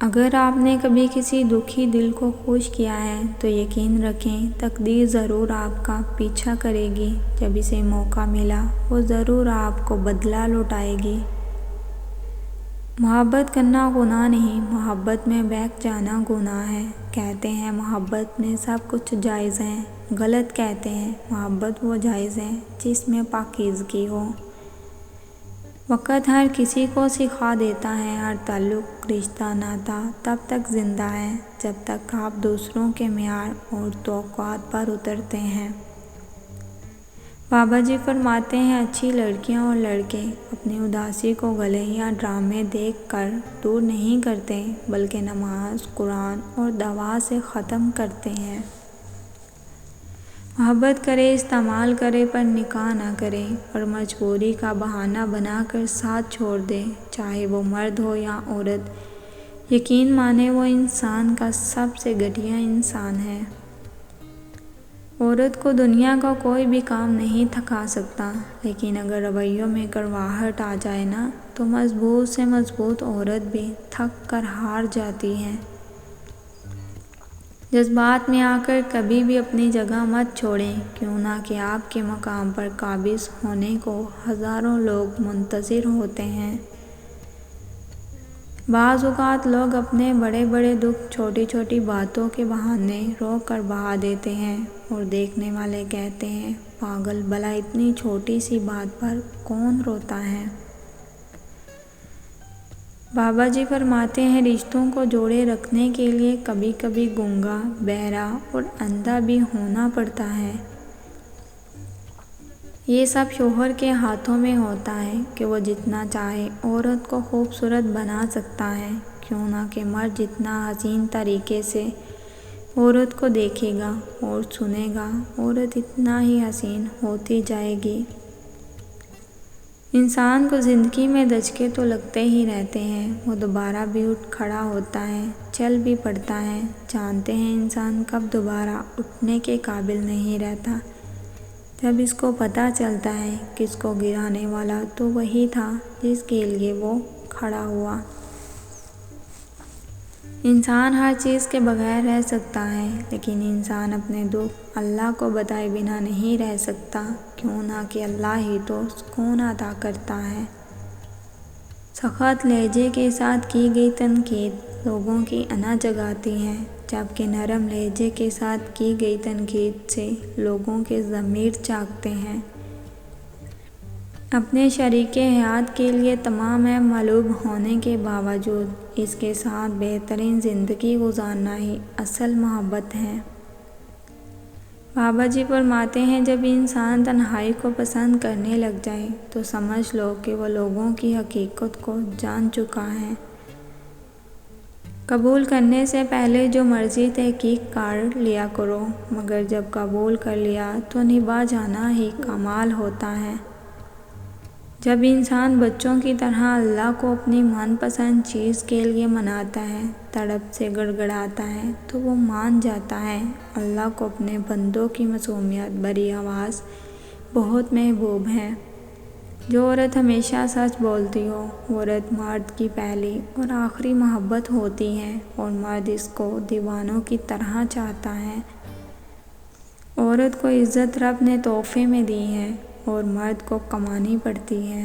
اگر آپ نے کبھی کسی دکھی دل کو خوش کیا ہے تو یقین رکھیں تقدیر ضرور آپ کا پیچھا کرے گی۔ جب اسے موقع ملا وہ ضرور آپ کو بدلہ لوٹائے گی۔ محبت کرنا گناہ نہیں، محبت میں بہک جانا گناہ ہے۔ کہتے ہیں محبت میں سب کچھ جائز ہے، غلط کہتے ہیں۔ محبت وہ جائز ہے جس میں پاکیزگی ہو۔ وقت ہر کسی کو سکھا دیتا ہے، ہر تعلق رشتہ ناتا تب تک زندہ ہے جب تک آپ دوسروں کے معیار اور توقعات پر اترتے ہیں۔ بابا جی فرماتے ہیں اچھی لڑکیاں اور لڑکے اپنی اداسی کو گلے یا ڈرامے دیکھ کر دور نہیں کرتے بلکہ نماز، قرآن اور دعا سے ختم کرتے ہیں۔ محبت کرے، استعمال کرے پر نکاح نہ کرے اور مجبوری کا بہانہ بنا کر ساتھ چھوڑ دے، چاہے وہ مرد ہو یا عورت۔ یقین مانے وہ انسان کا سب سے گھٹیا انسان ہے۔ عورت کو دنیا کا کوئی بھی کام نہیں تھکا سکتا، لیکن اگر رویوں میں کڑواہٹ آ جائے نا تو مضبوط سے مضبوط عورت بھی تھک کر ہار جاتی ہے۔ جذبات میں آ کر کبھی بھی اپنی جگہ مت چھوڑیں، کیوں نہ کہ آپ کے مقام پر قابض ہونے کو ہزاروں لوگ منتظر ہوتے ہیں۔ بعض اوقات لوگ اپنے بڑے بڑے دکھ چھوٹی چھوٹی باتوں کے بہانے رو کر بہا دیتے ہیں اور دیکھنے والے کہتے ہیں پاگل، بھلا اتنی چھوٹی سی بات پر کون روتا ہے۔ بابا جی فرماتے ہیں رشتوں کو جوڑے رکھنے کے لیے کبھی کبھی گونگا، بہرا اور اندھا بھی ہونا پڑتا ہے۔ یہ سب شوہر کے ہاتھوں میں ہوتا ہے کہ وہ جتنا چاہے عورت کو خوبصورت بنا سکتا ہے، کیوں نہ کہ مرد جتنا حسین طریقے سے عورت کو دیکھے گا اور سنے گا، عورت اتنا ہی حسین ہوتی جائے گی۔ انسان کو زندگی میں دھچکے تو لگتے ہی رہتے ہیں، وہ دوبارہ بھی اٹھ کھڑا ہوتا ہے، چل بھی پڑتا ہے۔ جانتے ہیں انسان کب دوبارہ اٹھنے کے قابل نہیں رہتا؟ جب اس کو پتہ چلتا ہے کہ اس کو گرانے والا تو وہی تھا جس کے لیے وہ کھڑا ہوا۔ انسان ہر چیز کے بغیر رہ سکتا ہے، لیکن انسان اپنے دکھ اللہ کو بتائے بنا نہیں رہ سکتا، کیوں نہ کہ اللہ ہی تو سکون عطا کرتا ہے۔ سخت لہجے کے ساتھ کی گئی تنقید لوگوں کی انا جگاتی ہے، جبکہ نرم لہجے کے ساتھ کی گئی تنقید سے لوگوں کے ضمیر جاگتے ہیں۔ اپنے شریک حیات کے لیے تمام عیب معلوم ہونے کے باوجود اس کے ساتھ بہترین زندگی گزارنا ہی اصل محبت ہے۔ بابا جی فرماتے ہیں جب انسان تنہائی کو پسند کرنے لگ جائے تو سمجھ لو کہ وہ لوگوں کی حقیقت کو جان چکا ہے۔ قبول کرنے سے پہلے جو مرضی تحقیق کر لیا کرو، مگر جب قبول کر لیا تو نبھا جانا ہی کمال ہوتا ہے۔ جب انسان بچوں کی طرح اللہ کو اپنی من پسند چیز کے لیے مناتا ہے، تڑپ سے گڑ گڑاتا ہے تو وہ مان جاتا ہے۔ اللہ کو اپنے بندوں کی معصومیت بھری آواز بہت محبوب ہے۔ جو عورت ہمیشہ سچ بولتی ہو، وہ عورت مرد کی پہلی اور آخری محبت ہوتی ہے اور مرد اس کو دیوانوں کی طرح چاہتا ہے۔ عورت کو عزت رب نے تحفے میں دی ہے اور مرد کو کمانی پڑتی ہے۔